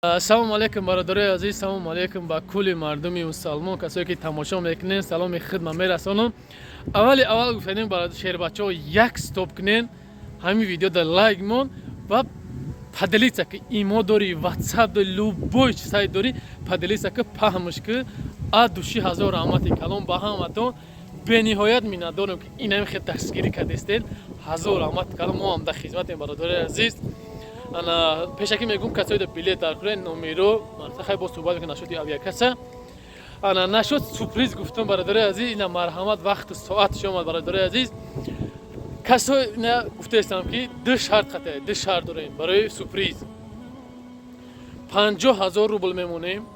салом алейкум бародарои азиз, салом алейкум ба кулли мардуми мусалмон, касое ки тамошо мекунед, саломи хидмат мерасонам. Аввали аввал гуфтанем барои шербачаҳо як стоп кунед, ҳамин видеода лайк мон ва поделиться ки имо дори, ватсап дори, любой сайт дори, поделиться ки паҳмш ки аз души ҳазор раҳмати калом ба ҳаматон бениҳоят миннатдорам ки инам хел дастгирӣ кардестед. ҳазор раҳмати калом мо ҳам дар хизматем бародарои азиз. Ана пешакӣ мегӯям касое да билет дар кунед номеро хай бо суҳбат мекунем нашоти авиакаса. Ана нашод сюрприз гуфтам бародарои азиз, ина марҳамат вақту соати омад бародарои азиз. Касое ина гуфтаистам ки ду шарт қатъи, ду шарт дорем барои сюрприз. 50,000 рубл мемонем,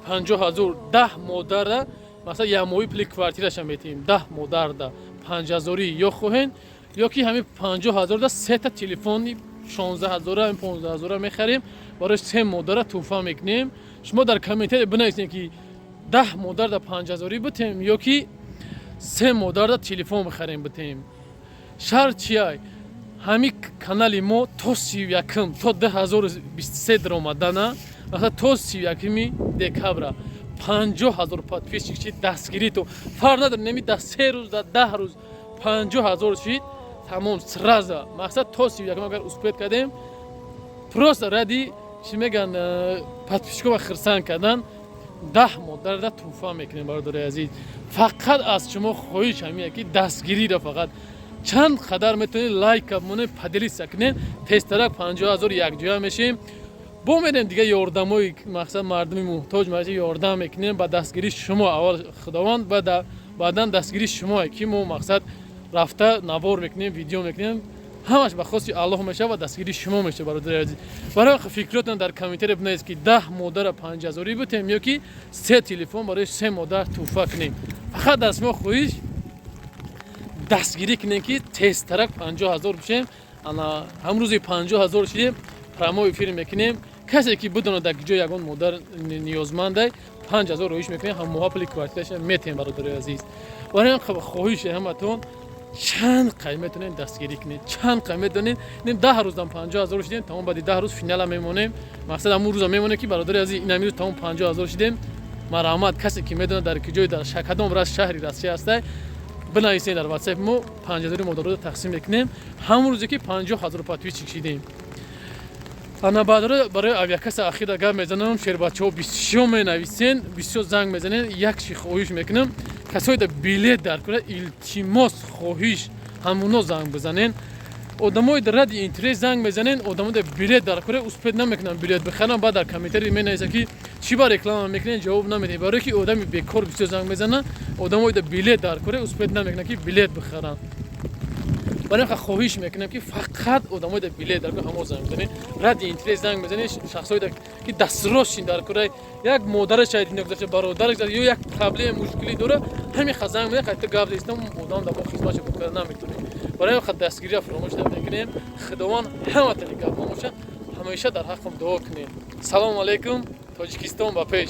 50,000 10 модара, масалан ямои пули квартираша метиҳем, 10 модарда 50,000 ё хоҳем, ё ки ҳамин 50,000 да се та телефони 16,000 15,000 мехарем, барои се модара тӯҳфа мекунем. Шумо дар комментаре бинависед ки 10 модар да 50,000 бутем ё ки се модар да телефон бихарем бутем. Шарт чия? Ҳамин канали мо то 31 то 2023 даромадана, масалан то 31 декабра 50,000 подписчик дастгирӣ то фарқ надорад, неми дар 3 рӯз дар 10 рӯз 50,000 шид тамом сразу. Мақсад то 31 агар успеҳ кардем, просто ради чӣ мегӯянд подписчикҳоро хирсанд кардан 10 модар да тӯҳфа мекунем бародарои азиз. Фақат аз шумо хоҳиш ҳамин ки дастгириро фақат чанд қадар метавонед лайк монед, поделиться кунед, тезтарак 50,000 якҷоя мешем. бо медем дига ёрдамои мақсад мардуми муҳтоҷ маҷи ёрдам мекунем ба дастгирии шумо. Аввал худованд баъдан дастгирии шумо ки мо мақсад рафта навор мекунем, видео мекунем, ҳамаш ба хоси Аллоҳ мешава ва дастгирии шумо мешава бародари азиз. Барои фикротон дар комментаре бинависед ки 10 модара 50,000 бутем ё ки се телефон барои се модар тӯҳфа кунем. Фақат аз шумо хоҳиш дастгирӣ кунем ки тезтарак 50,000 бишем. Ана ҳамрӯзи 50,000 шидем, промои эфир мекунем. Касе ки бидонад дар ҷо ягон модар ниёзмандай 5,000 роиш мекунем, ҳамоҳа пули квартираша метем бародари азиз. Барои хоҳиши ҳаматон чанд қай метонем дастгирӣ кунем, чанд қай метонем. 10 рӯзам 50,000 шидем, тамом баъди 10 рӯз финала мемонем. Мақсад ҳамун рӯза мемонем ки бародари азиз ин амирӯз тамом 50,000 шидем. Марҳамат, касе ки медонад дар ки ҷои дар кадом раз шаҳри Россия ҳастай, бинависед дар WhatsApp мо 50,000 модарро тақсим мекунем. ҳамун рӯзе ки 50,000 подписчик шидем. Ана барои авиакаса ахира гап мезанам, шербачаҳо бисёр менависен, бисёр занг мезанен. Як чӣ хоҳиш мекунам, касое да билет дар кунад, илтимос хоҳиш ҳамуно занг бизанен. Одамои ради интерес занг мезанен, одамои да билет дар кунад успеҳ намекунам билет бихарам, баъд дар комментари менависад ки чӣ ба реклама мекунед, ҷавоб намедем. Барое ки одами бекор бисёр занг мезананд, одамои да билет дар кунад успеҳ намекунанд ки билет бихаранд. барои хоҳиш мекунам ки фақат одамои да билет дар ҳамо занг мезанед, ради интерес занг мезанед, шахсои да ки дастросшин дар кура як модараш шаид ин гузашта бародараш ё як проблем мушкилӣ дора, ҳамин ха занг мезанед, қайта гап дестам одам да бо хизматшо бикар наметавонем. барои дастгирия фаромӯш намекунем. Худованд ҳаматони гап бомоша, ҳамеша дар ҳаққам дуо кунем. Салому алейкум, Тоҷикистон ба пеш.